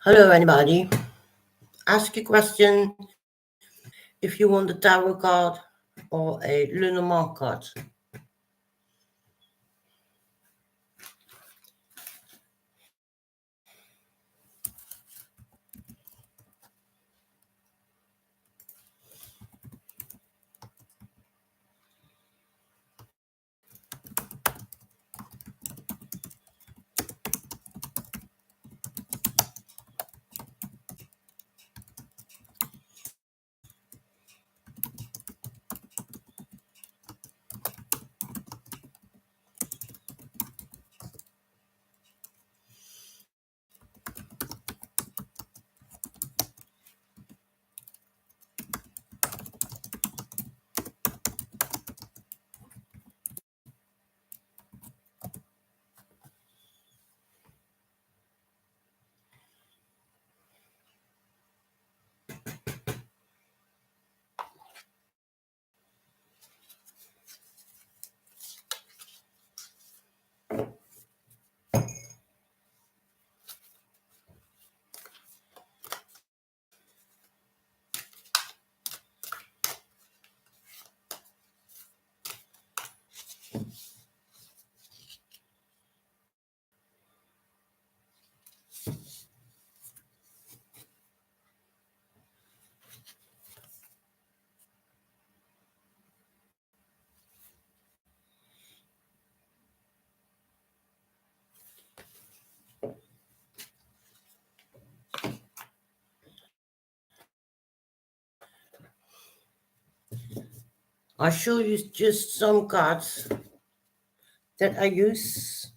Hello, anybody. Ask a question if you want a tarot card or a Lenormand card. I'll show you just some cards that I use.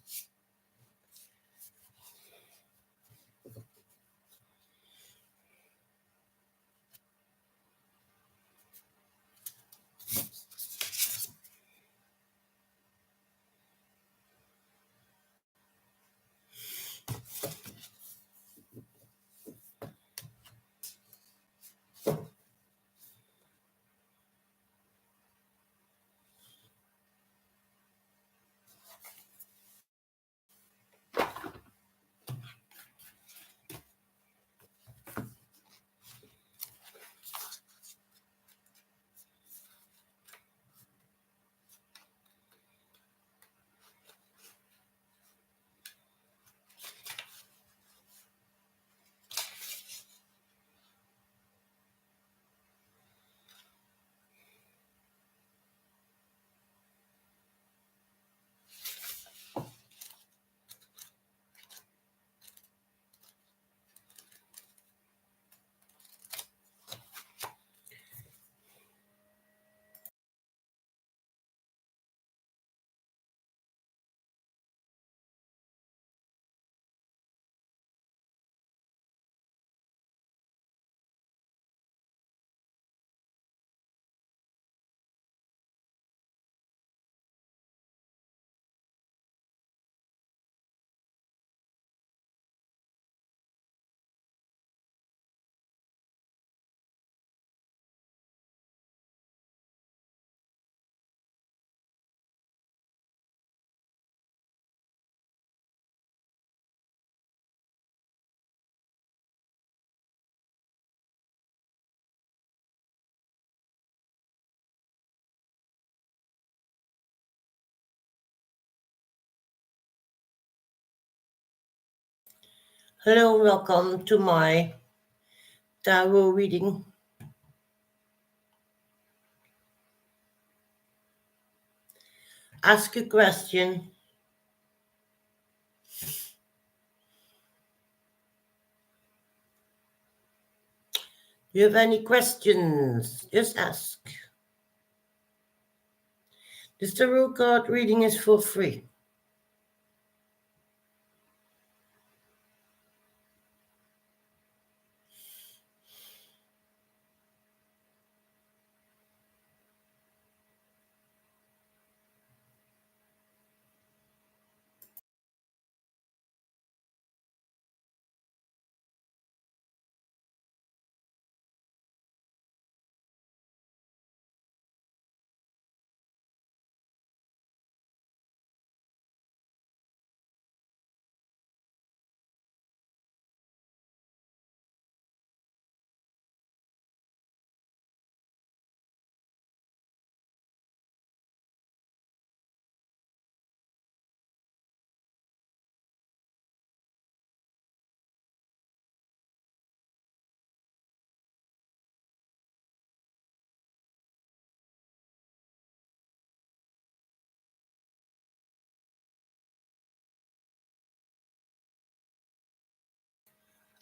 Hello, welcome to my tarot reading. Ask a question. Do you have any questions? Just ask. This tarot card reading is for free.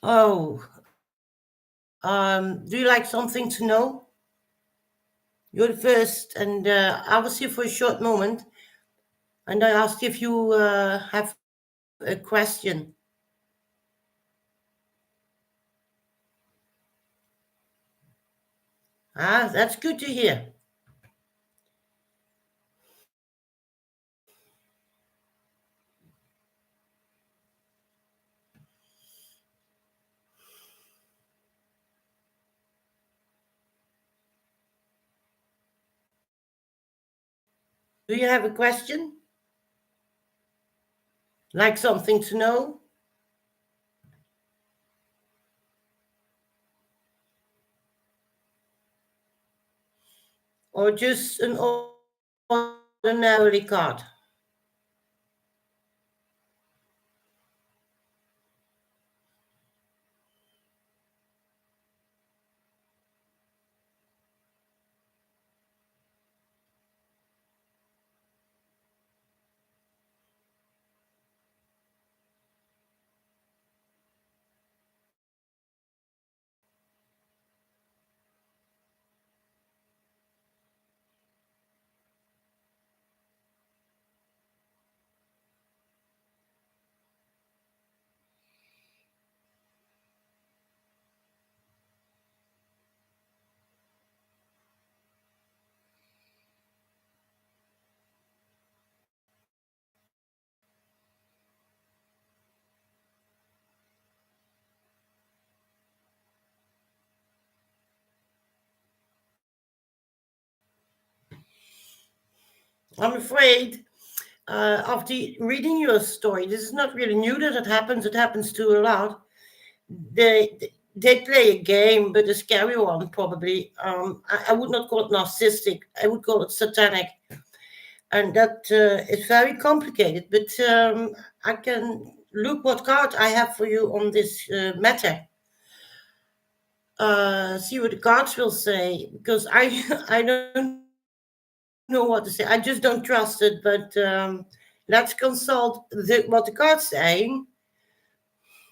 Oh, do you like something to know? You're the first, and I was here for a short moment, and I asked if you have a question. Ah, that's good to hear. Do you have a question? Like something to know? Or just an ordinary card? I'm afraid after reading your story, this is not really new that it happens. It happens to a lot. They play a game, but a scary one probably. I would not call it narcissistic. I would call it satanic, and that is very complicated. But I can look what card I have for you on this matter. See what the cards will say, because I I don't know what to say. I just don't trust it. But let's consult what the cards saying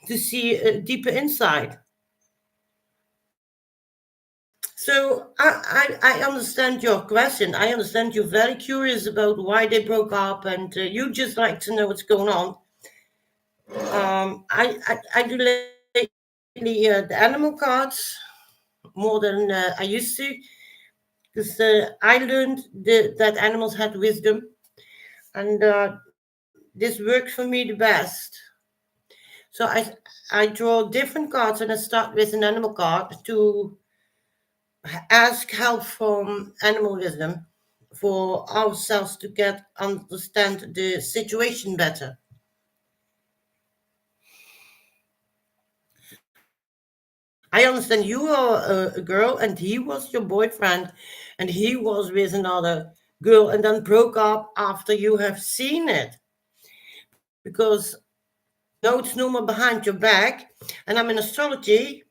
to see a deeper insight. So I understand your question. I understand you're very curious about why they broke up, and you just like to know what's going on. I do lately the animal cards more than I used to, because I learned that animals had wisdom, and this worked for me the best. So I draw different cards, and I start with an animal card to ask help from animal wisdom for ourselves to get understand the situation better. I understand you are a girl and he was your boyfriend and he was with another girl and then broke up after you have seen it, because no, it's no more behind your back. And I'm in astrology,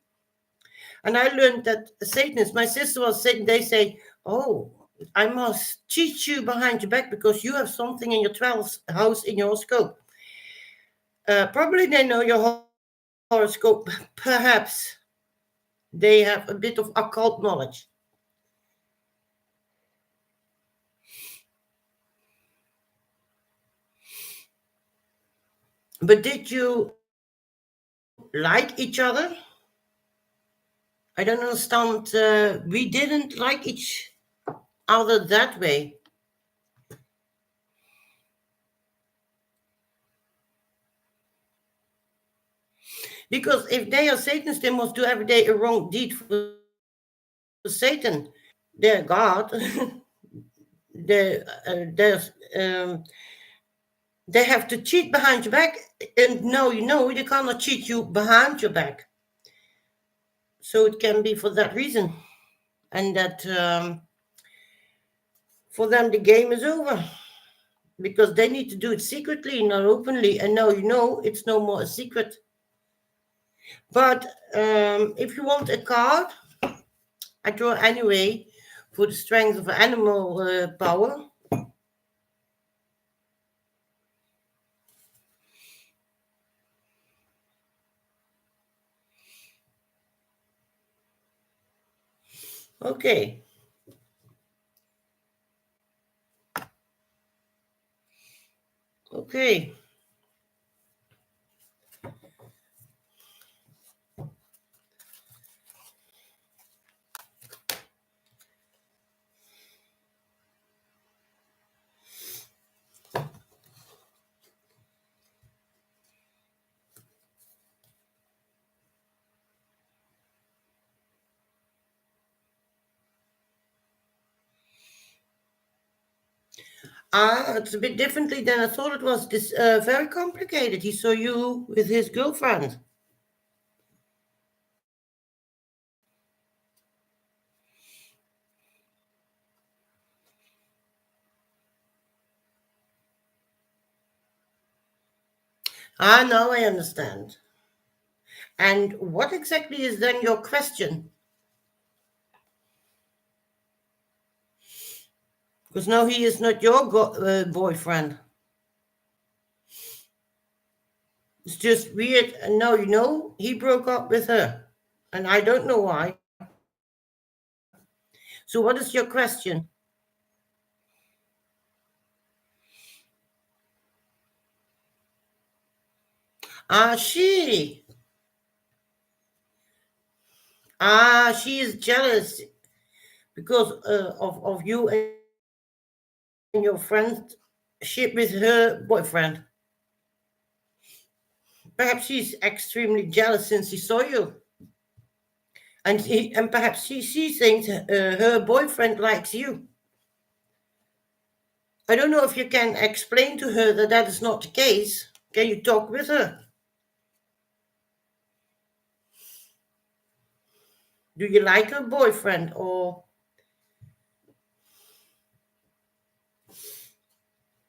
and I learned that Satanists, my sister was Satan, they say, oh, I must teach you behind your back because you have something in your 12th house in your horoscope. Probably they know your horoscope. Perhaps they have a bit of occult knowledge. But did you like each other? I don't understand. We didn't like each other that way. Because if they are Satanists, they must do every day a wrong deed for Satan. They're God. There's they have to cheat behind your back, and no, they cannot cheat you behind your back. So it can be for that reason, and that for them the game is over because they need to do it secretly, not openly. And now it's no more a secret. But if you want a card, I draw anyway for the strength of animal power. Okay. Okay. Ah, it's a bit differently than I thought it was. This very complicated. He saw you with his girlfriend. Ah, now I understand. And what exactly is then your question? Because now he is not your boyfriend. It's just weird. And now you know he broke up with her. And I don't know why. So, what is your question? Ah, she is jealous because of you and your friendship with her boyfriend. Perhaps she's extremely jealous since she saw you. And perhaps she thinks her boyfriend likes you. I don't know if you can explain to her that that is not the case. Can you talk with her? Do you like her boyfriend, or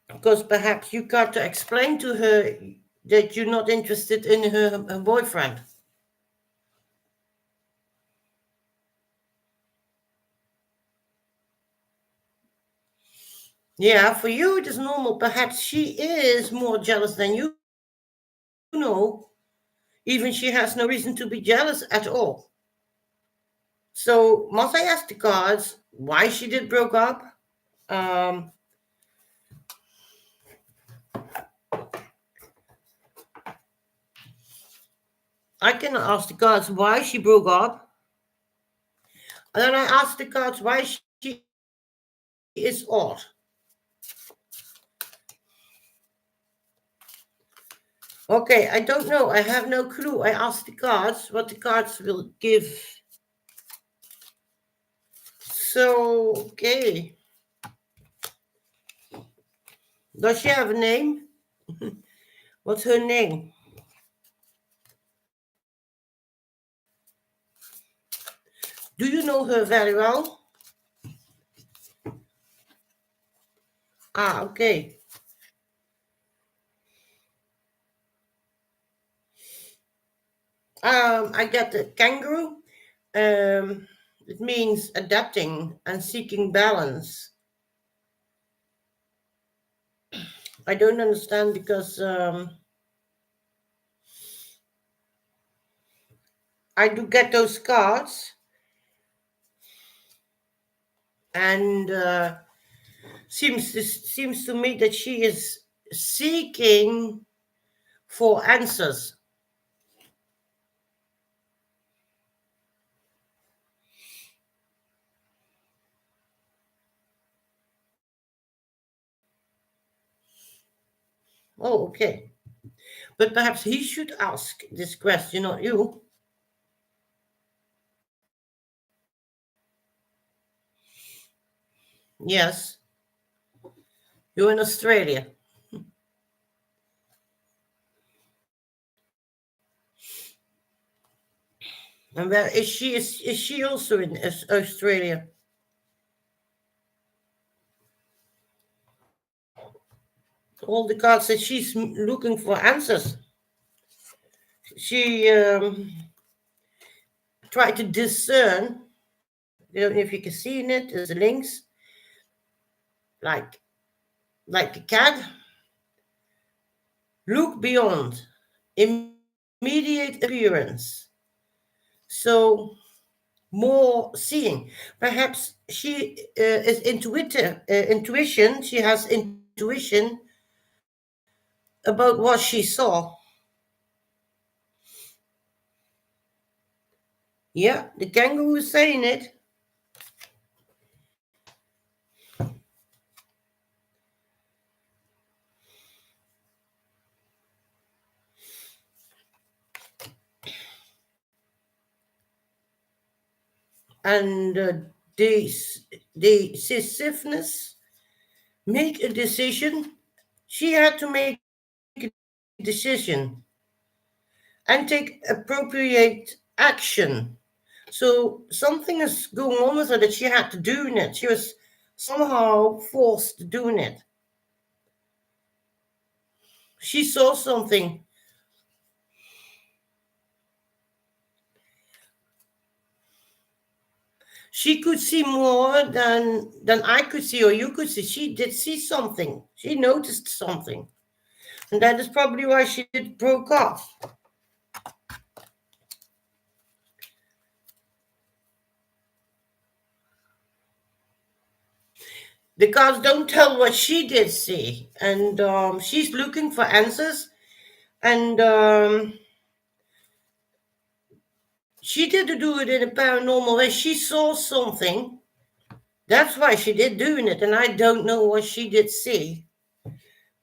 because perhaps you got to explain to her that you're not interested in her boyfriend? Yeah, for you it is normal. Perhaps she is more jealous than you know. Even she has no reason to be jealous at all. So must I ask the cards why she did broke up? Um, I can ask the cards why she broke up, and then I ask the cards why she is odd. Okay, I don't know. I have no clue. I ask the cards what the cards will give. So, okay. Does she have a name? What's her name? Do you know her very well? Ah, okay. I got the kangaroo. It means adapting and seeking balance. I don't understand because I do get those cards, and seems to me that she is seeking for answers. Oh, okay. But perhaps he should ask this question, not you. Yes, you're in Australia. And where is she? Is she also in Australia? All the cards that she's looking for answers. She tried to discern. I don't know if you can see in it. There's links like a cat. Look beyond immediate appearance. So more seeing. Perhaps she is intuition. She has intuition about what she saw. Yeah, the kangaroo is saying it. And the decisiveness, make a decision. She had to make a decision and take appropriate action. So something is going on with her that she had to do in it. She was somehow forced doing it. She saw something. She could see more than I could see or you could see. She did see something. She noticed something. And that is probably why she did broke off. The cards don't tell what she did see. And she's looking for answers. And she didn't do it in a paranormal way. She saw something. That's why she did doing it. And I don't know what she did see.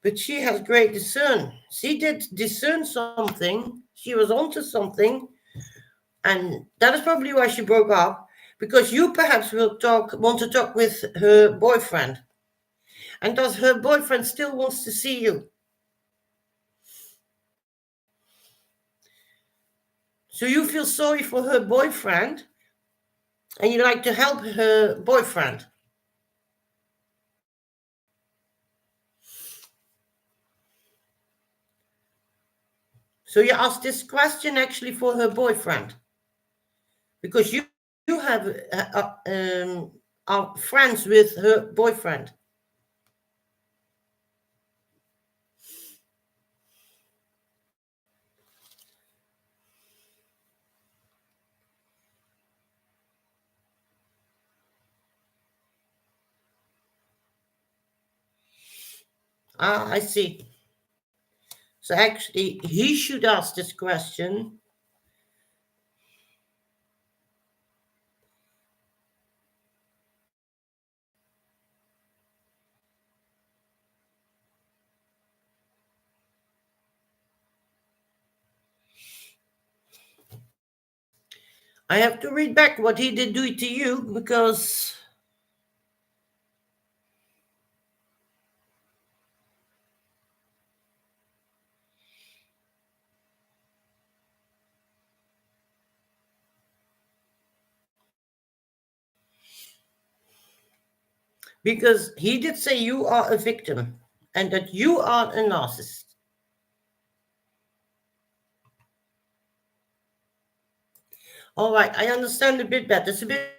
But she has great discern. She did discern something. She was onto something. And that is probably why she broke up. Because you perhaps want to talk with her boyfriend. And does her boyfriend still wants to see you? So you feel sorry for her boyfriend and you like to help her boyfriend. So you asked this question actually for her boyfriend because you have are friends with her boyfriend. Ah, I see. So actually, he should ask this question. I have to read back what he did do to you because he did say you are a victim and that you are a narcissist. All right, I understand a bit better. It's a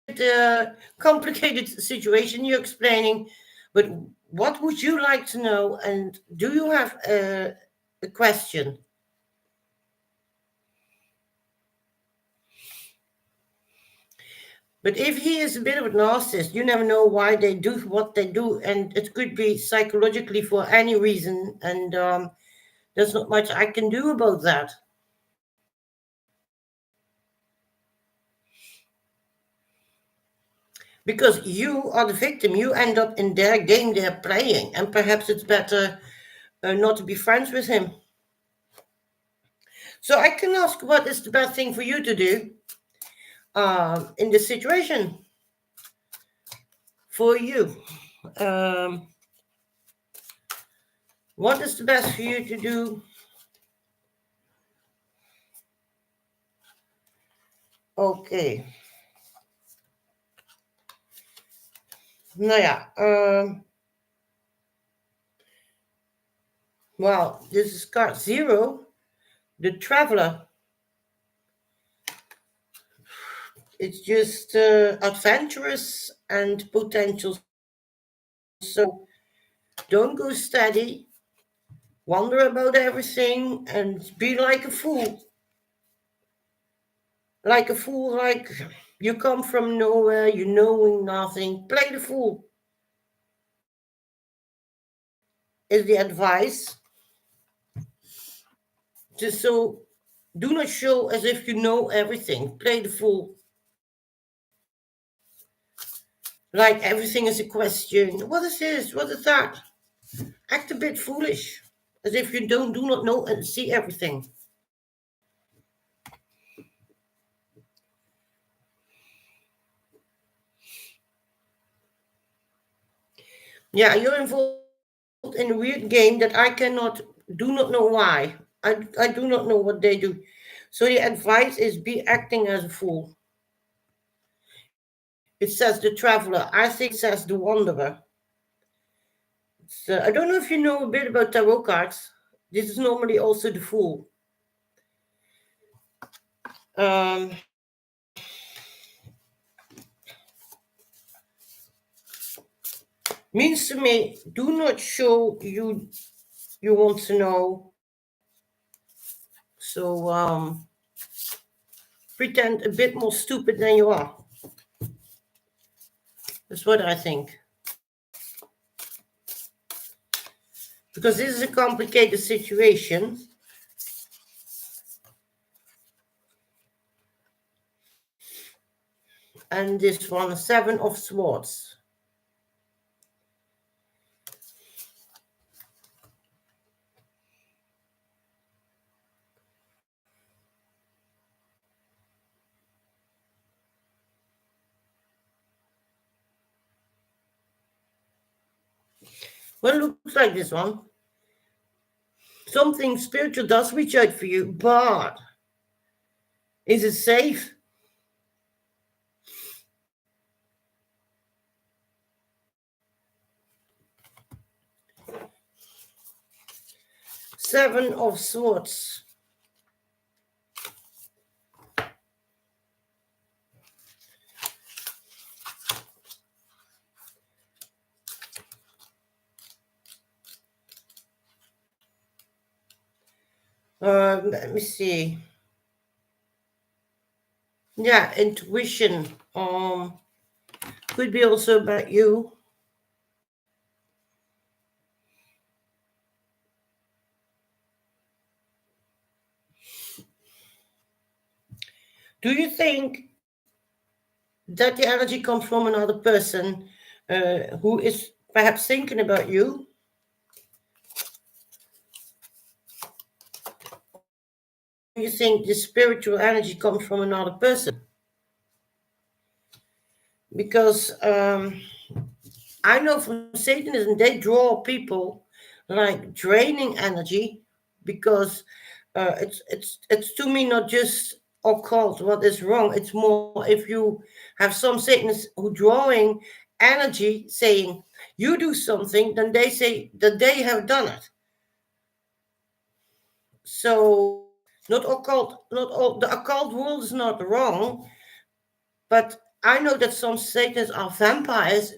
bit complicated situation you're explaining, but what would you like to know? And do you have a question? But if he is a bit of a narcissist, you never know why they do what they do, and it could be psychologically for any reason, and there's not much I can do about that. Because you are the victim, you end up in their game they're playing, and perhaps it's better not to be friends with him. So I can ask what is the best thing for you to do in this situation for you. Um, what is the best for you to do? Okay. Nou ja, well, this is card 0, the traveler. It's just adventurous and potential. So don't go steady, wonder about everything, and be like a fool. like a fool, like you come from nowhere, you knowing nothing. Play the fool is the advice. Just so do not show as if you know everything. Play the fool. Like everything is a question. What is this? What is that? Act a bit foolish. As if you do not know and see everything. Yeah, you're involved in a weird game that I do not know why. I do not know what they do. So the advice is be acting as a fool. It says the traveler. I think it says the wanderer. So I don't know if you know a bit about tarot cards. This is normally also the fool. Um, means to me, do not show you want to know. So pretend a bit more stupid than you are. That's what I think. Because this is a complicated situation. And this one, Seven of Swords. Well, it looks like this one. Something spiritual does reach out for you, but is it safe? Seven of Swords. Let me see. Yeah, intuition. Could be also about you. Do you think that the energy comes from another person who is perhaps thinking about you? Do you think the spiritual energy comes from another person? Because I know from Satanism they draw people like draining energy because it's to me not just occult what is wrong. It's more if you have some Satanists who drawing energy saying you do something, then they say that they have done it. So not occult, not all the occult world is not wrong, but I know that some Satanists are vampires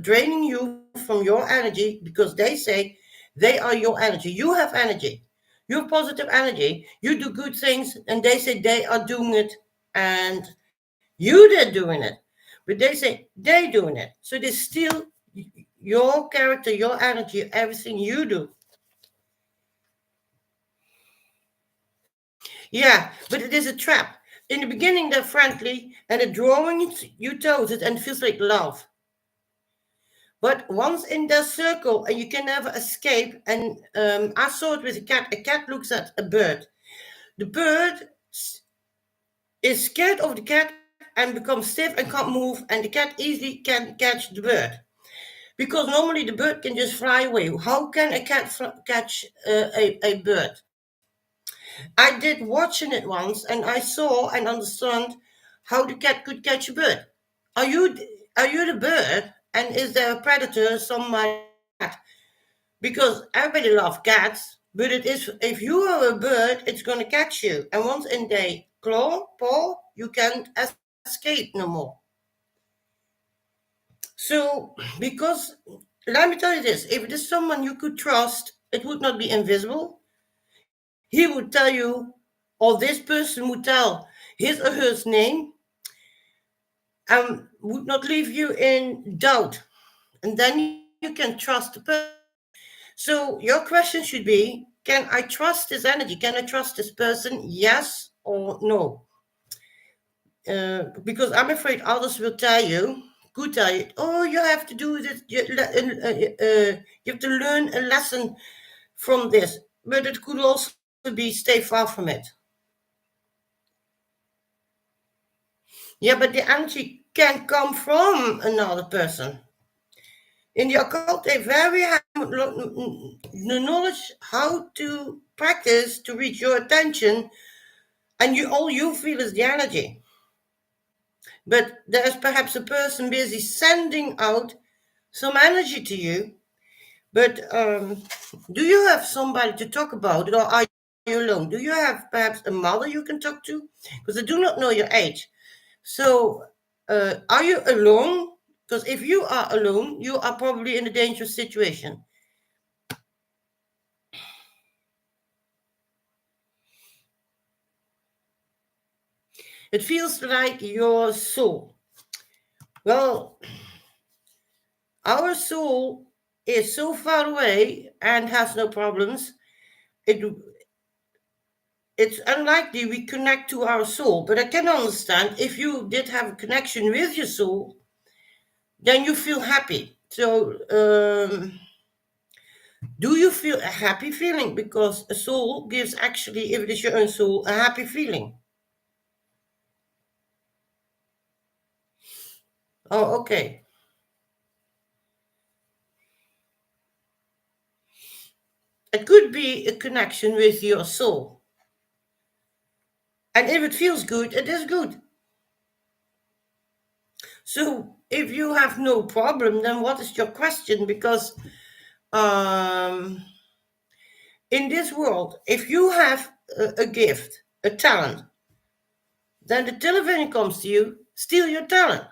draining you from your energy because they say they are your energy. You have energy. You have positive energy. You do good things, and they say they are doing it, and you they're doing it. But they say they're doing it. So they steal your character, your energy, everything you do. Yeah, but it is a trap. In the beginning, they're friendly, and the drawing you toes it and feels like love. But once in their circle, and you can never escape. And I saw it with a cat. A cat looks at a bird. The bird is scared of the cat and becomes stiff and can't move, and the cat easily can catch the bird. Because normally the bird can just fly away. How can a cat catch a bird? I did watching it once, and I saw and understand how the cat could catch a bird. Are you are you the bird? And is there a predator, somebody cat? Because everybody loves cats, but it is if you are a bird, it's gonna catch you. And once in they paw, you can't escape no more. So because let me tell you this, if it is someone you could trust, it would not be invisible. He would tell you, or this person would tell, his or her name, and would not leave you in doubt. And then you can trust the person. So your question should be, can I trust this energy? Can I trust this person? Yes or no? Because I'm afraid others will tell you, could tell you, oh, you have to do this, you have to learn a lesson from this. But it could also be stay far from it. Yeah, but the energy can come from another person. In the occult, they very have the knowledge how to practice to reach your attention, and all you feel is the energy. But there's perhaps a person busy sending out some energy to you. But do you have somebody to talk about it, or are you alone? Do you have perhaps a mother you can talk to? Because I do not know your age. So, are you alone? Because if you are alone, you are probably in a dangerous situation. It feels like your soul. Well, our soul is so far away and has no problems. It it's unlikely we connect to our soul, but I can understand if you did have a connection with your soul, then you feel happy. So, do you feel a happy feeling? Because a soul gives actually, if it is your own soul, a happy feeling. Oh, okay. It could be a connection with your soul. And if it feels good, it is good. So if you have no problem, then what is your question? Because um, in this world, if you have a gift, a talent, then the television comes to you, steal your talent.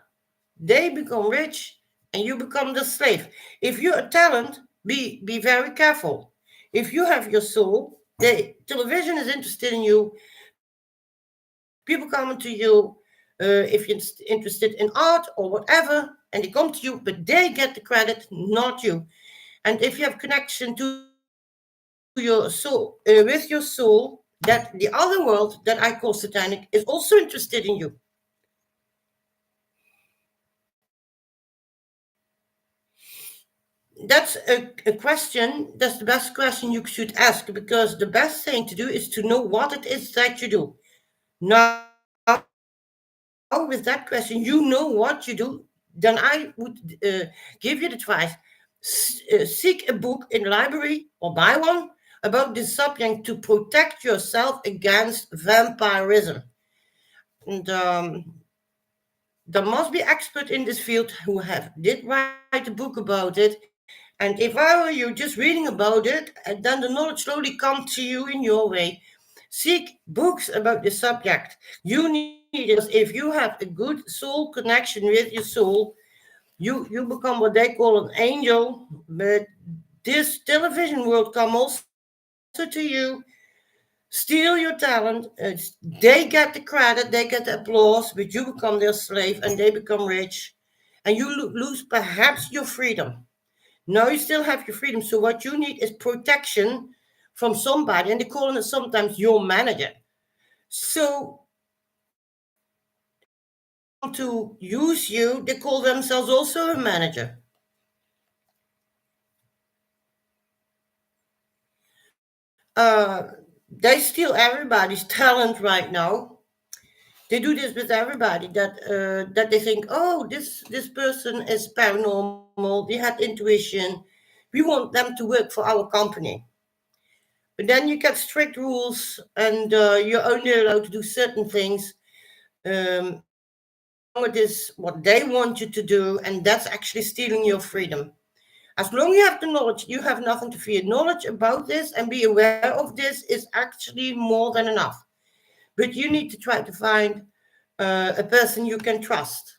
They become rich and you become the slave. If you're a talent, be very careful. If you have your soul, the television is interested in you. People come to you if you're interested in art or whatever, and they come to you, but they get the credit, not you. And if you have connection to your soul, with your soul, that the other world that I call satanic is also interested in you. That's a question, that's the best question you should ask, because the best thing to do is to know what it is that you do. Now, with that question, you know what you do, then I would give you the advice. Seek a book in the library or buy one about this subject to protect yourself against vampirism. And there must be experts in this field who did write a book about it. And if I were you just reading about it, then the knowledge slowly comes to you in your way. Seek books about the subject. You need it because if you have a good soul connection with your soul, you become what they call an angel. But this television world come also to you, steal your talent. They get the credit, they get the applause, but you become their slave and they become rich, and you lose perhaps your freedom. Now you still have your freedom. So what you need is protection from somebody, and they call it sometimes your manager. So if they want to use you, they call themselves also a manager. They steal everybody's talent right now. They do this with everybody that they think, oh, this person is paranormal. They had intuition. We want them to work for our company. But then you get strict rules, and you're only allowed to do certain things as long as it is what they want you to do, and that's actually stealing your freedom. As long as you have the knowledge, you have nothing to fear. Knowledge about this and be aware of this is actually more than enough. But you need to try to find a person you can trust.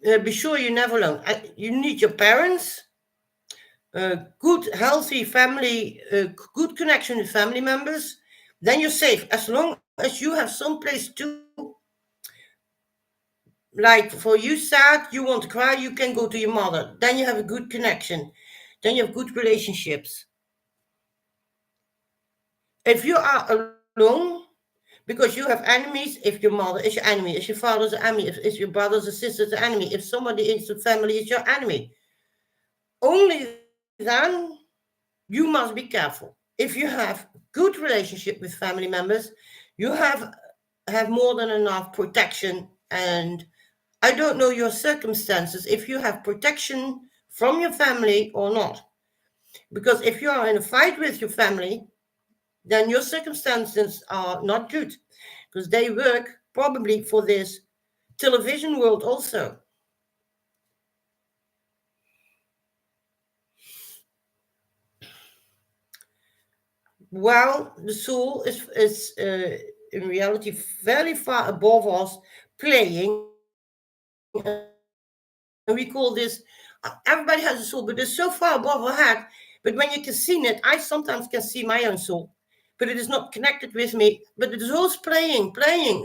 Be sure you're never alone. You need your parents, good, healthy family, good connection with family members. then you're safe. As long as you have some place to, like for you sad, you want to cry, you can go to your mother. Then you have a good connection. Then you have good relationships. If you are alone, because you have enemies, if your mother is your enemy, if your father's an enemy, if your brothers or sisters an enemy, if somebody in the family is your enemy, only then you must be careful. If you have good relationship with family members, you have more than enough protection. And I don't know your circumstances, if you have protection from your family or not. Because if you are in a fight with your family, then your circumstances are not good, because they work probably for this television world also. Well, the soul is in reality very far above us, playing, and we call this, everybody has a soul, but it's so far above our head. But when you can see it, I sometimes can see my own soul, but it is not connected with me. But it is always playing.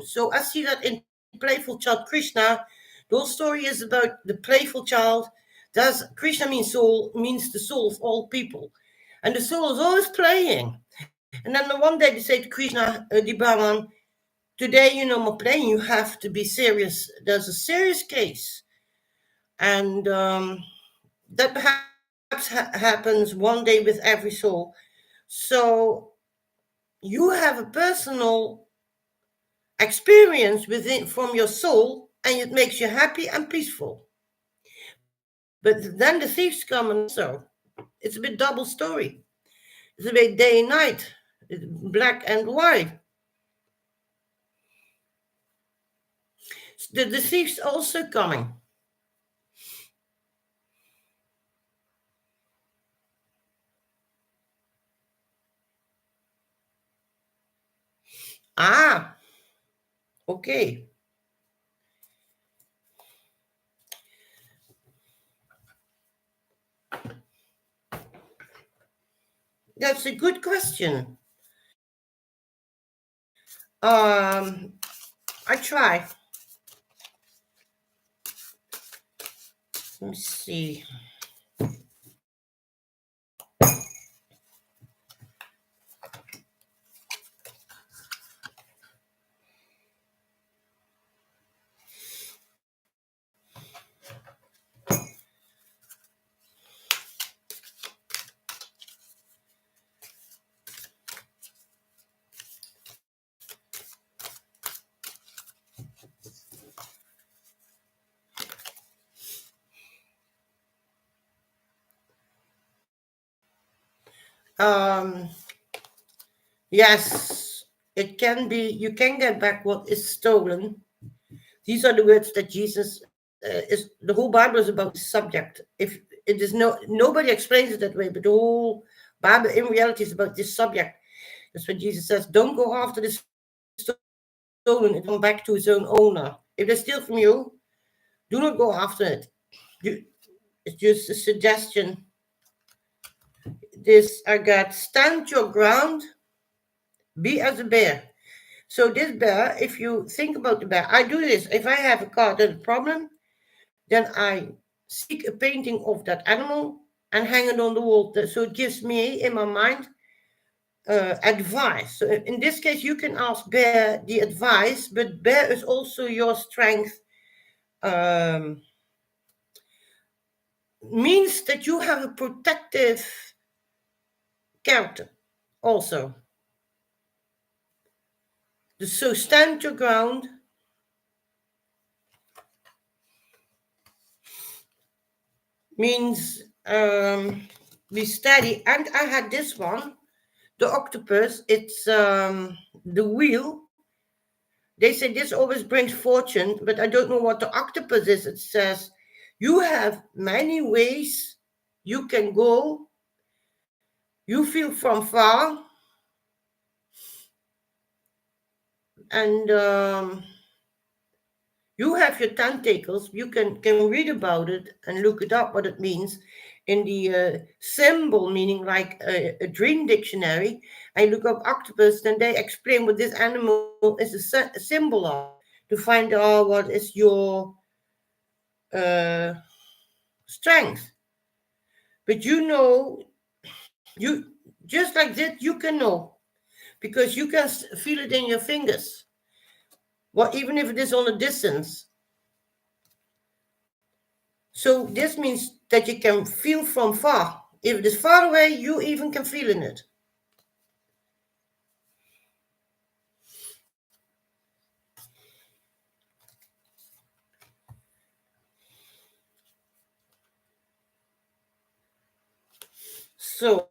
So I see that in Playful Child Krishna. The whole story is about the playful child. Does Krishna means soul, means the soul of all people, and the soul is always playing. And then one day they say to Krishna, the Brahman, today, my playing, you have to be serious. There's a serious case. And that perhaps happens one day with every soul. So you have a personal experience within from your soul, and it makes you happy and peaceful. But then the thieves come, and also it's a bit double story. It's a bit day and night, black and white. The thieves also coming. Ah, okay. That's a good question. I try. Let me see. Um, yes, it can be. You can get back what is stolen. These are the words that Jesus is. The whole Bible is about this subject. If it is nobody explains it that way, but the whole Bible in reality is about this subject. That's what Jesus says. Don't go after the stolen; it will come back to its own owner. If they steal from you, do not go after it. You, it's just a suggestion. This I got. Stand your ground. Be as a bear. So this bear, if you think about the bear, I do this. If I have a car that's a problem, then I seek a painting of that animal and hang it on the wall. So it gives me in my mind advice. So in this case, you can ask bear the advice, but bear is also your strength. Um, Means that you have a protective character also. So stand your ground. Means be steady. And I had this one, the octopus. It's the wheel. They say this always brings fortune, but I don't know what the octopus is. It says you have many ways you can go. You feel from far, and you have your tentacles. You can read about it and look it up what it means. in the symbol meaning, like a dream dictionary, I look up octopus, then they explain what this animal is a symbol of, to find out what is your uh, strength. But you just like that, you can know because you can feel it in your fingers. Well, even if it is on a distance. So this means that you can feel from far. If it is far away, you even can feel in it. So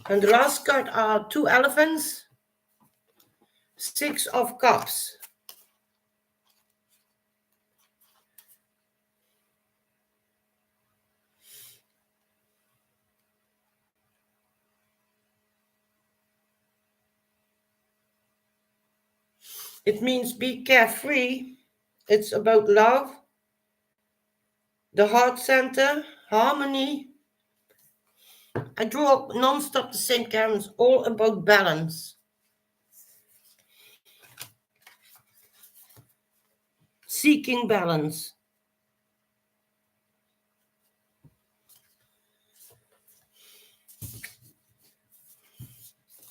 and the last card are two elephants, six of cups. It means be carefree. It's about love, the heart center, harmony. I drew up non-stop the same cards, all about balance. Seeking balance.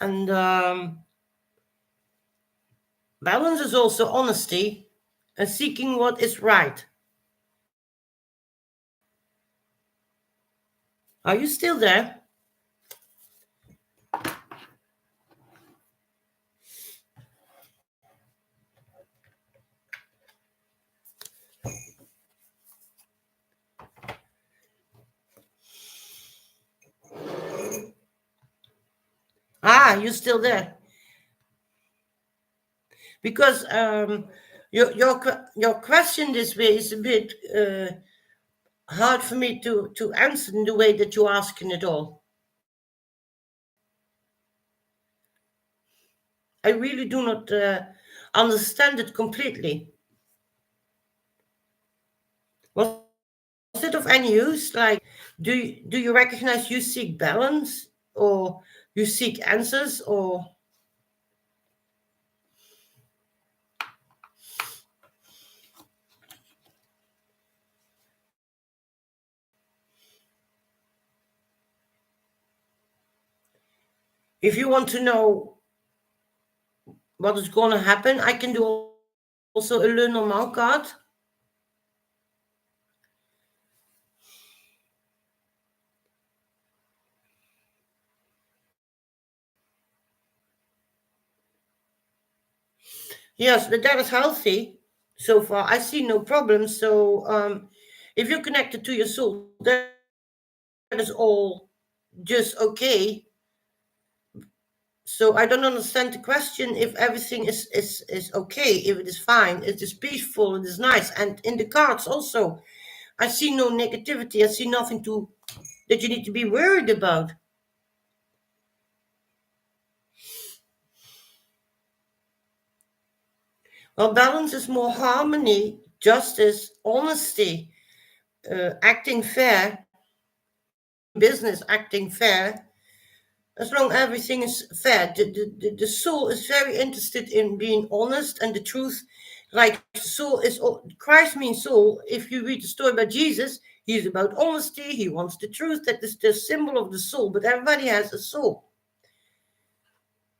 And balance is also honesty and seeking what is right. Are you still there? Ah, you're still there. Because your question this way is a bit hard for me to answer in the way that you're asking it all. I really do not understand it completely. Was it of any use? Like, do you recognize you seek balance, or you seek answers, or if you want to know what is going to happen, I can do also a Le Normand card. Yes, but that is healthy so far. I see no problem. So if you're connected to your soul, that is all just okay. So I don't understand the question if everything is okay, if it is fine, it is peaceful, it is nice. And in the cards also, I see no negativity. I see nothing that you need to be worried about. Well, balance is more harmony, justice, honesty, acting fair, business acting fair. As long as everything is fair, the soul is very interested in being honest and the truth. Like soul is Christ means soul. If you read the story about Jesus, he's about honesty. He wants the truth. That is the symbol of the soul. But everybody has a soul.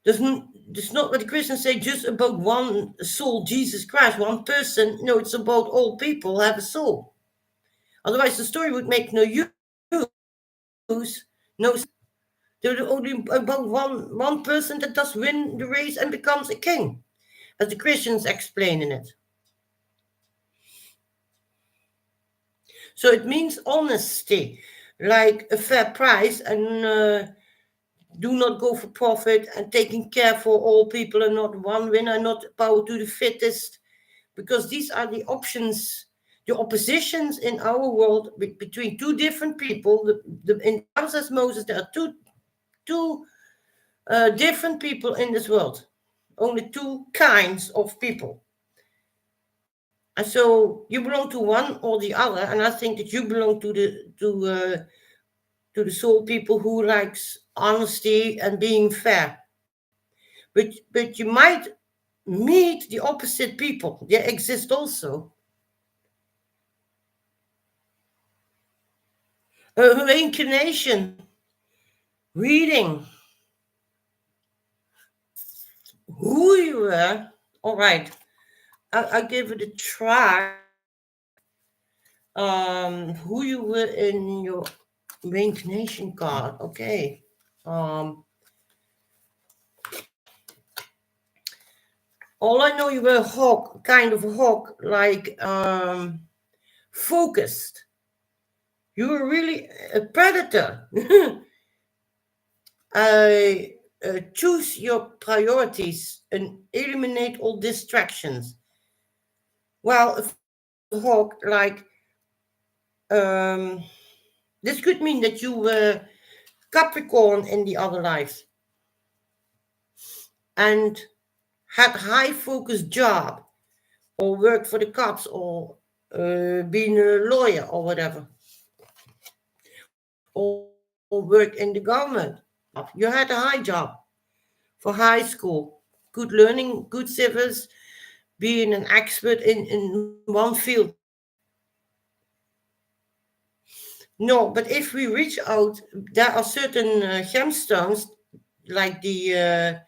It's not what the Christians say just about one soul, Jesus Christ, one person. No, it's about all people have a soul. Otherwise, the story would make no use. No, there's only about one person that does win the race and becomes a king, as the Christians explain in it. So it means honesty, like a fair price, and do not go for profit, and taking care for all people and not one winner, not power to the fittest, because these are the options, the oppositions in our world between two different people. In the Bible says Moses, there are two different people in this world, only two kinds of people. And so you belong to one or the other, and I think that you belong to the soul people who likes honesty and being fair. But you might meet the opposite people. They exist also. Reincarnation, reading who you were. All right, I'll give it a try. Who you were in your reincarnation card. Okay. All I know, you were a hawk, kind of a hawk, like focused. You were really a predator. Choose your priorities and eliminate all distractions. Well, a hawk, like this could mean that you were Capricorn in the other lives and had high focus job, or worked for the cops, or being a lawyer or whatever, or work in the government. You had a high job for high school, good learning, good civils, being an expert in one field. No, but if we reach out, there are certain gemstones, like the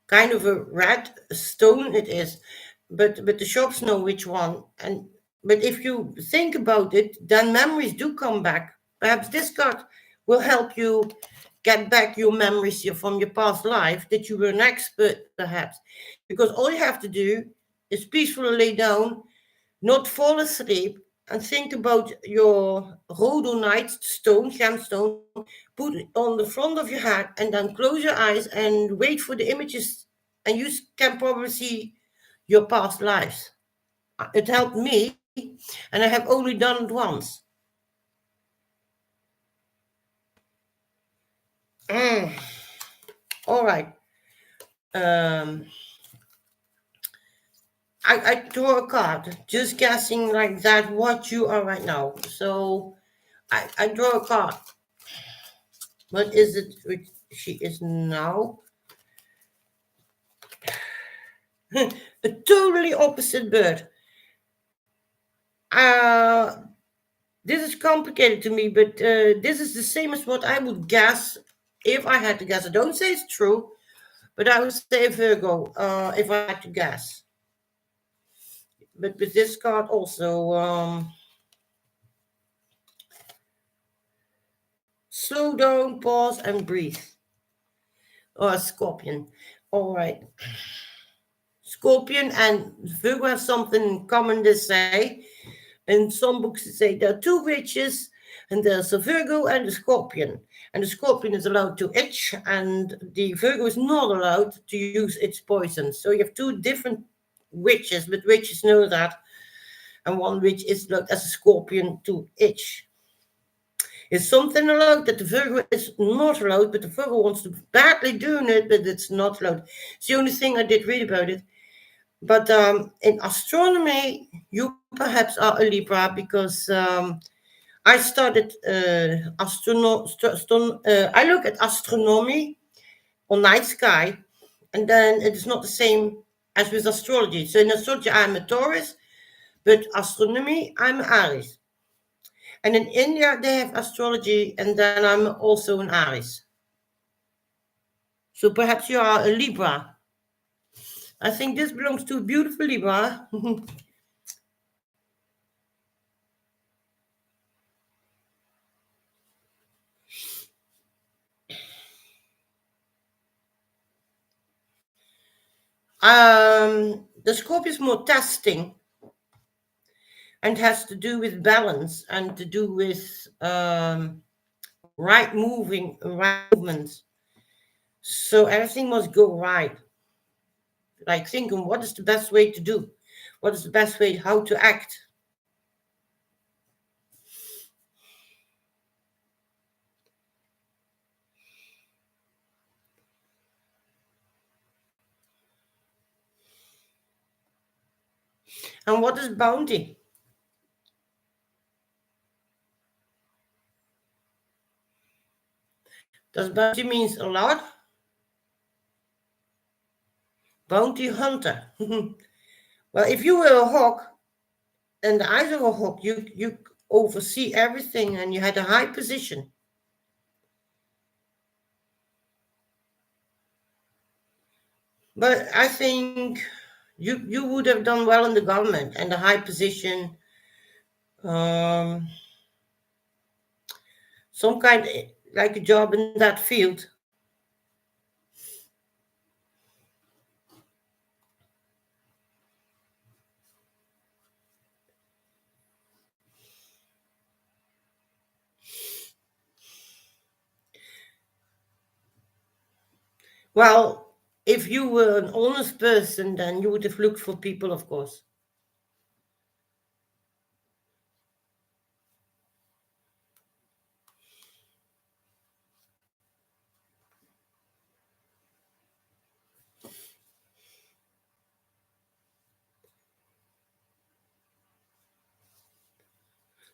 kind of a red stone it is, but the shops know which one. And but if you think about it, then memories do come back. Perhaps this card will help you get back your memories from your past life, that you were an expert, perhaps. Because all you have to do is peacefully lay down, not fall asleep, and think about your rhodonite stone, gemstone, put it on the front of your head, and then close your eyes and wait for the images, and you can probably see your past lives. It helped me, and I have only done it once. All right. I draw a card, just guessing like that what you are right now. So I draw a card. What is it which she is now? A totally opposite bird. This is complicated to me, but this is the same as what I would guess if I had to guess. I don't say it's true, but I would say Virgo if I had to guess. But with this card also, slow down, pause, and breathe. Or a Scorpion. All right. Scorpion and Virgo have something in common, they say. In some books, they say there are two witches, and there's a Virgo and a Scorpion. And the Scorpion is allowed to itch, and the Virgo is not allowed to use its poison. So you have two different witches, but witches know that. And one witch is allowed as a Scorpion to itch. Is something allowed that the Virgo is not allowed, but the Virgo wants to badly doing it, but it's not allowed. It's the only thing I did read about it. But in astronomy, you perhaps are a Libra, because I started I look at astronomy on night sky, and then it is not the same as with astrology. So in astrology, I'm a Taurus, but astronomy, I'm Aries. And in India, they have astrology, and then I'm also an Aries. So perhaps you are a Libra. I think this belongs to a beautiful Libra. The Scorpio is more testing. and has to do with balance and to do with right movements. So everything must go right. Like thinking, what is the best way to do? What is the best way how to act? And what is bounty? Does bounty means a lot? Bounty hunter. Well, if you were a hawk, in the eyes of a hawk, you oversee everything and you had a high position. But I think you would have done well in the government and a high position, um, some kind like a job in that field. Well, if you were an honest person, then you would have looked for people, of course.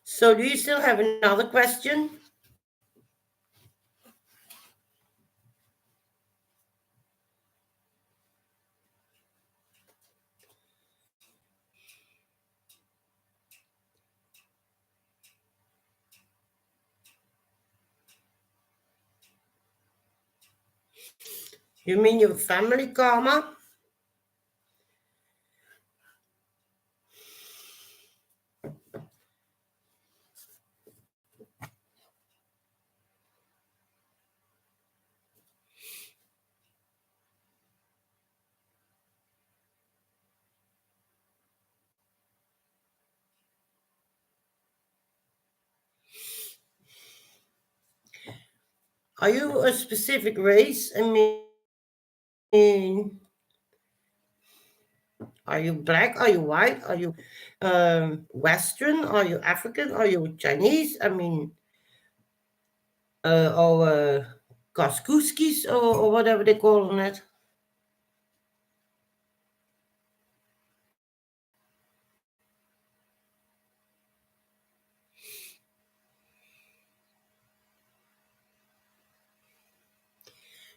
So, do you still have another question? You mean your family karma? Are you a specific race? I mean, are you black? Are you white? Are you Western? Are you African? Are you Chinese? I mean, or Koskuskis or whatever they call it.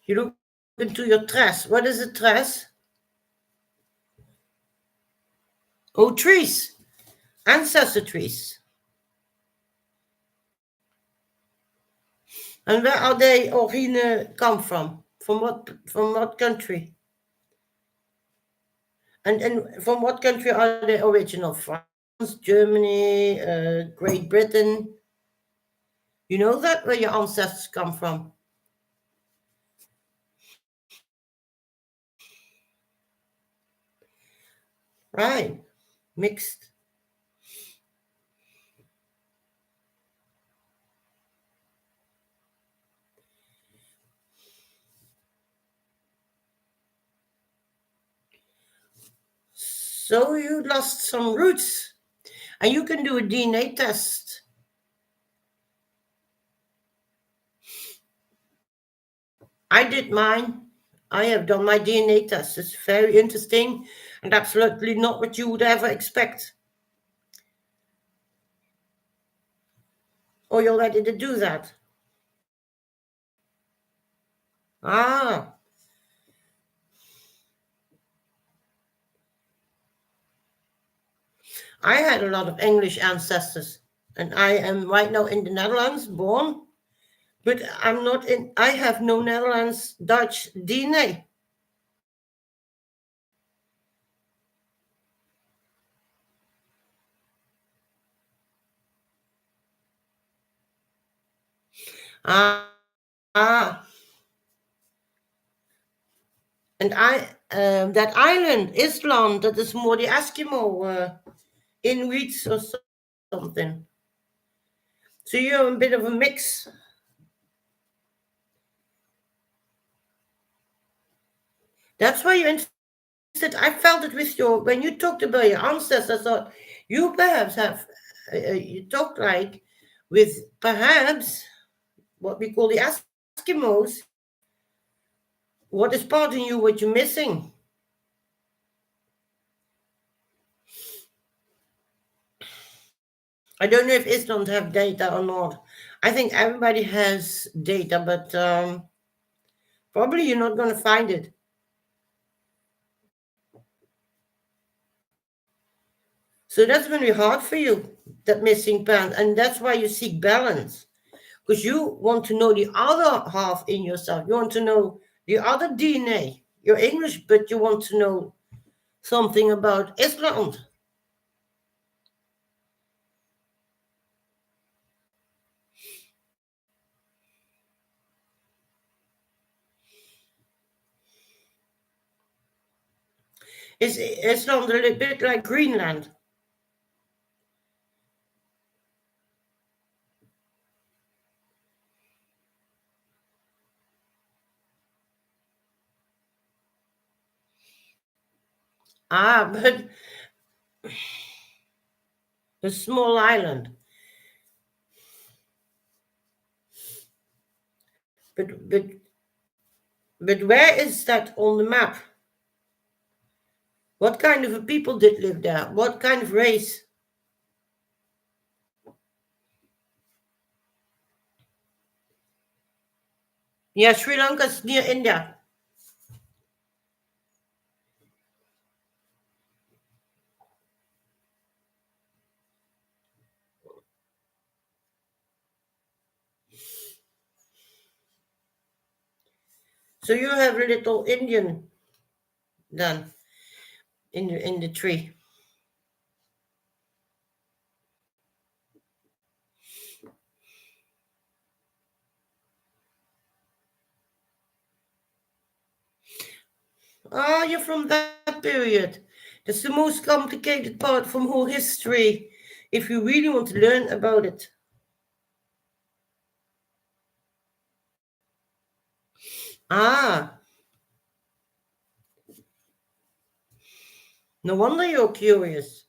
You look into your dress. What is a dress? Oh, trees, ancestor trees. And where are they origine come from? From what country? And from what country are they original? France, Germany, Great Britain. You know that where your ancestors come from? Right, mixed. So you lost some roots, and you can do a DNA test. I did mine. I have done my DNA test. It's very interesting and absolutely not what you would ever expect. Or you're ready to do that. Ah, I had a lot of English ancestors, and I am right now in the Netherlands, born, but I'm not in. I have no Netherlands Dutch DNA. Ah, ah, and that island, Island, that is more the Eskimo Inuits or something. So you're a bit of a mix. That's why you're interested. I felt it with when you talked about your ancestors. I thought you perhaps have, you talked like with perhaps what we call the Eskimos. What is part in you what you're missing? I don't know if Iceland have data or not. I think everybody has data, but probably you're not going to find it. So that's going to be hard for you, that missing part, and that's why you seek balance, because you want to know the other half in yourself. You want to know the other DNA. You're English, but you want to know something about Iceland. Is Iceland a little bit like Greenland? Ah, but a small island. But but but where is that on the map? What kind of a people did live there? What kind of race? Yeah, Sri Lanka's near India. So you have a little Indian then in the tree. Ah, you're from that period. That's the most complicated part from whole history, if you really want to learn about it. Ah, no wonder you're curious.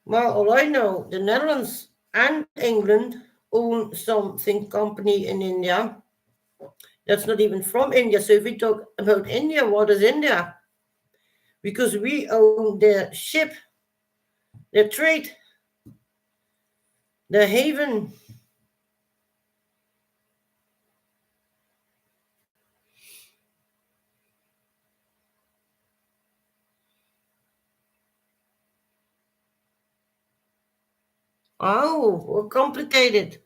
Well, all I know, the Netherlands and England own something company in India that's not even from India. So if we talk about India, what is India? Because we own their ship, their trade, their haven. Oh, we're complicated.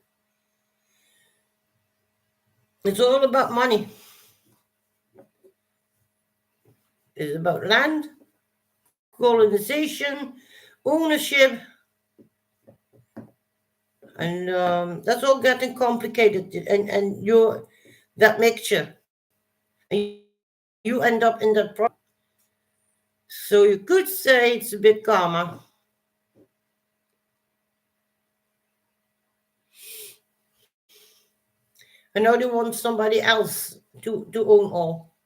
It's all about money. It's about land, colonization, ownership, and that's all getting complicated. And you're that mixture, and you end up in that problem. So you could say it's a bit karma. And now they want somebody else to own all.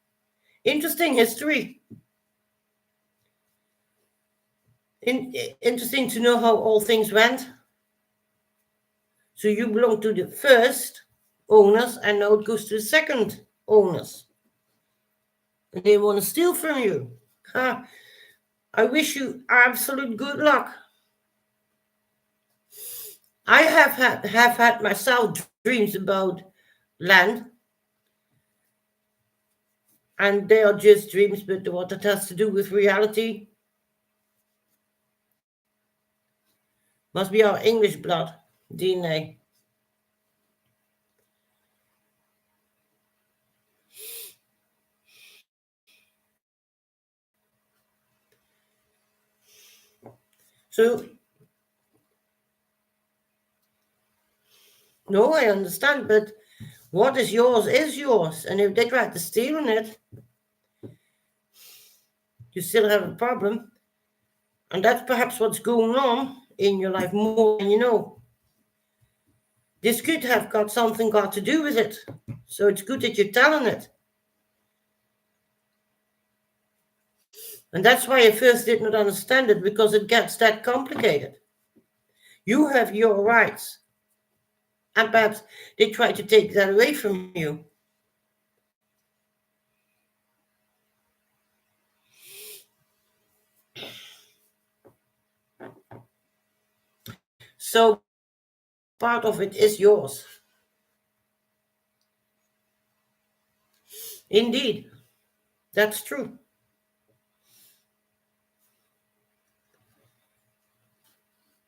Interesting history. Interesting to know how all things went. So you belong to the first owners, and now it goes to the second owners. And they want to steal from you. Ha. I wish you absolute good luck. I have had myself dreams about land, and they are just dreams, but what it has to do with reality must be our English blood, DNA. So, no, I understand, but What is yours. And if they try to steal it, you still have a problem. And that's perhaps what's going on in your life more than you know. This could have got something got to do with it. So it's good that you're telling it. And that's why I first did not understand it, because it gets that complicated. You have your rights. And perhaps they try to take that away from you. So part of it is yours. Indeed, that's true.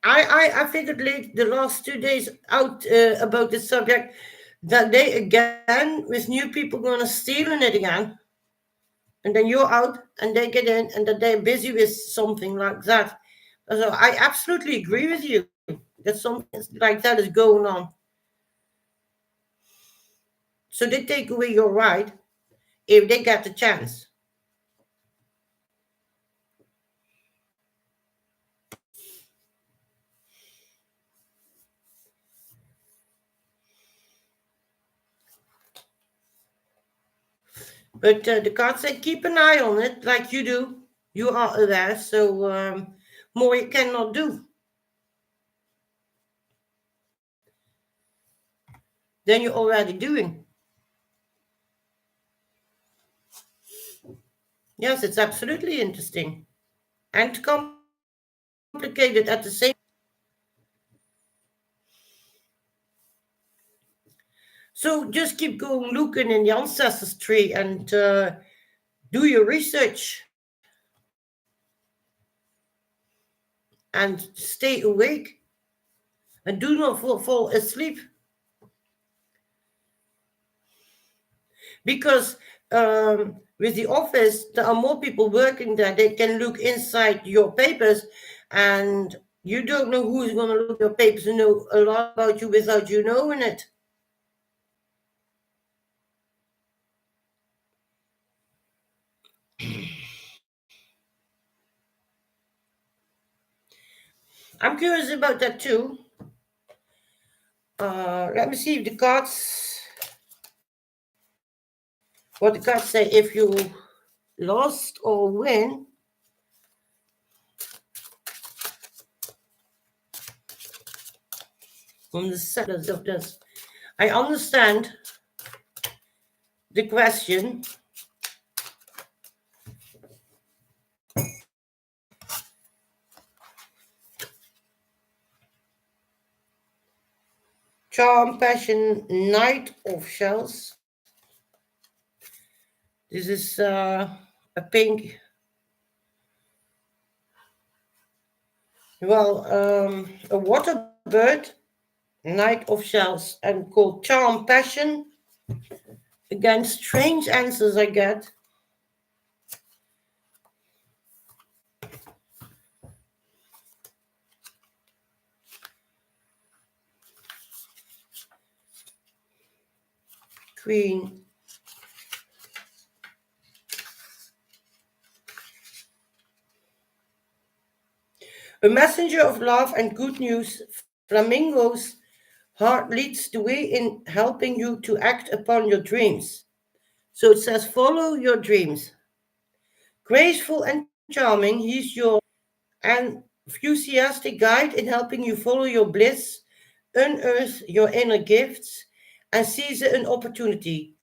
I figured late the last 2 days out about this subject that they again with new people gonna steal in it again, and then you're out and they get in and that they're busy with something like that. So I absolutely agree with you that something like that is going on. So they take away your right if they get the chance. But the cards say keep an eye on it like you do. You are aware, so more you cannot do. Than you're already doing. Yes, it's absolutely interesting and complicated at the same. So just keep going looking in the ancestors tree and do your research and stay awake and do not fall asleep, because with the office there are more people working there. They can look inside your papers, and you don't know who's going to look at your papers and know a lot about you without you knowing it. I'm curious about that too. Let me see if the cards, what the cards say if you lost or win. From the settlers of this, I understand the question. Charm, passion, knight of shells. This is a pink. Well, a water bird, knight of shells, and called charm, passion. Again, strange answers I get. Queen. A messenger of love and good news, flamingo's heart leads the way in helping you to act upon your dreams. So it says, follow your dreams. Graceful and charming, he's your enthusiastic guide in helping you follow your bliss, unearth your inner gifts, and seize an opportunity.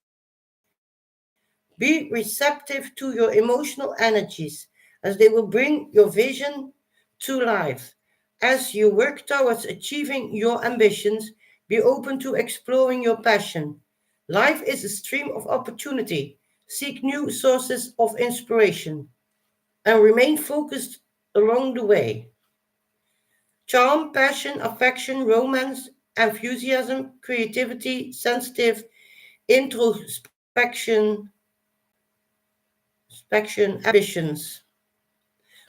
Be receptive to your emotional energies, as they will bring your vision to life. As you work towards achieving your ambitions, be open to exploring your passion. Life is a stream of opportunity. Seek new sources of inspiration and remain focused along the way. Charm, passion, affection, romance, enthusiasm, creativity, sensitive, introspection, ambitions.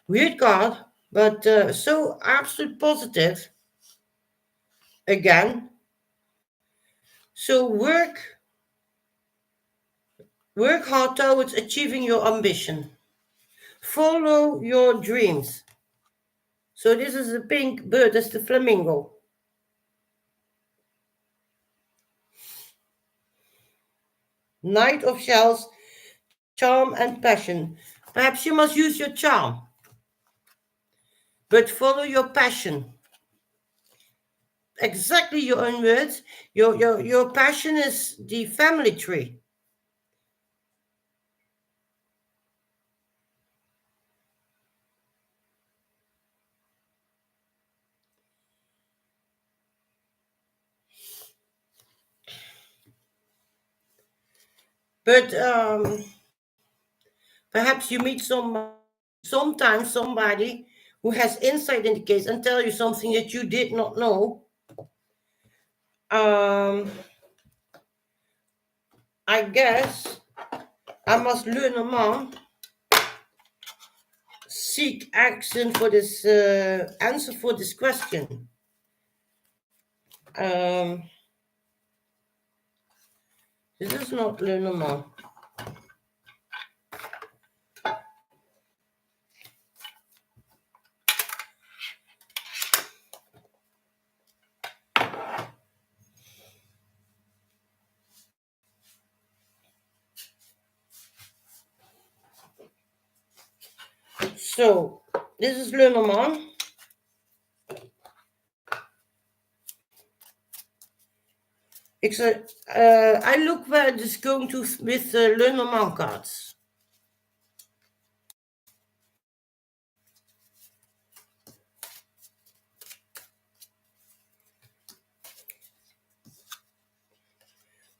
Weird card, but so absolute positive. Again, so work Work hard towards achieving your ambition. Follow your dreams. So this is a pink bird, that's the flamingo. Knight of Shells, charm and passion. Perhaps you must use your charm, but follow your passion. Exactly your own words. Your passion is the family tree. But perhaps you meet sometimes somebody who has insight in the case and tell you something that you did not know. I guess I must learn a man seek action for this answer for this question. This is not Lenormand. So this is Lenormand. I look where it is going to with Lenormand cards.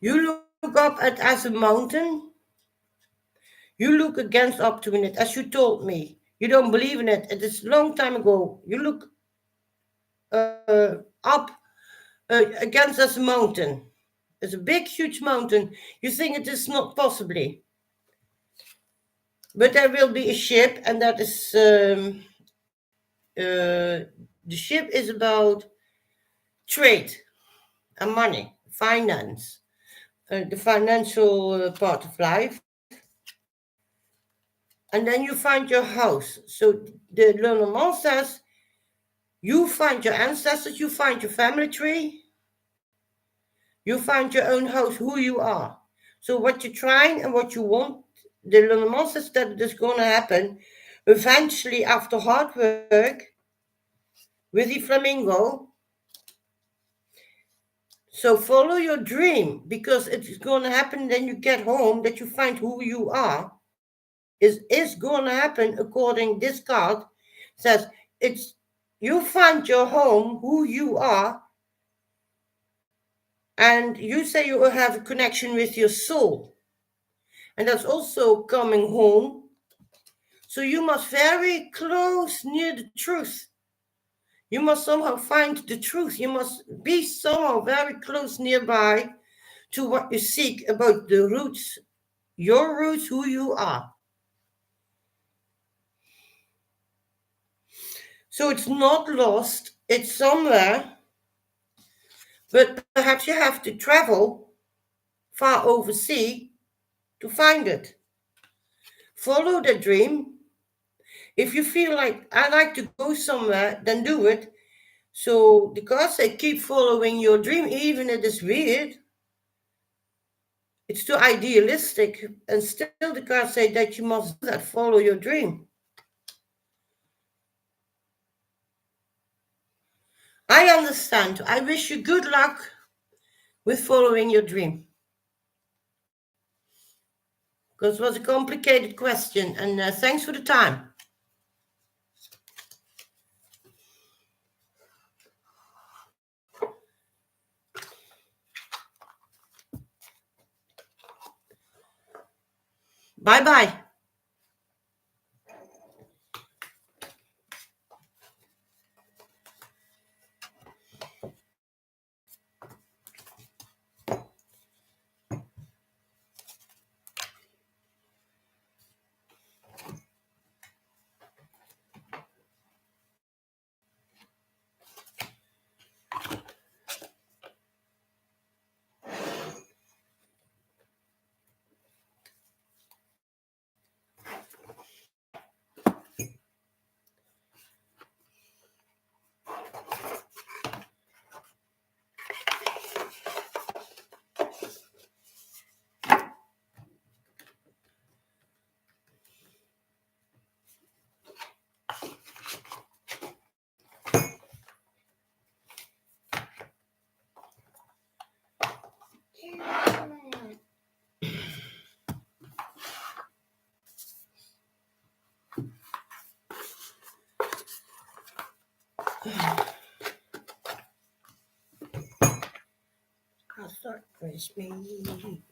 You look up at as a mountain. You look against up to it, as you told me. You don't believe in it. It is a long time ago. You look up against as a mountain. It's a big, huge mountain. You think it is not possibly. But there will be a ship, and that is the ship is about trade and money, finance, the financial part of life. And then you find your house. So the Lenormand says, you find your ancestors, you find your family tree, you find your own house, who you are. So what you're trying and what you want, the Lenormand says that it is going to happen eventually after hard work with the flamingo. So follow your dream, because it's going to happen. Then you get home, that you find who you are. Is going to happen according this card says it's you find your home, who you are, and you say you will have a connection with your soul, and that's also coming home. So you must very close near the truth. You must somehow find the truth. You must be somehow very close nearby to what you seek about the roots, your roots, who you are. So it's not lost, it's somewhere, but perhaps you have to travel far overseas to find it. Follow the dream. If you feel like I like to go somewhere, then do it. So the cards say keep following your dream, even if it is weird. It's too idealistic, and still the cards say that you must do that, follow your dream. I understand. I wish you good luck with following your dream. Because it was a complicated question, and thanks for the time. Bye bye. I thought it was me.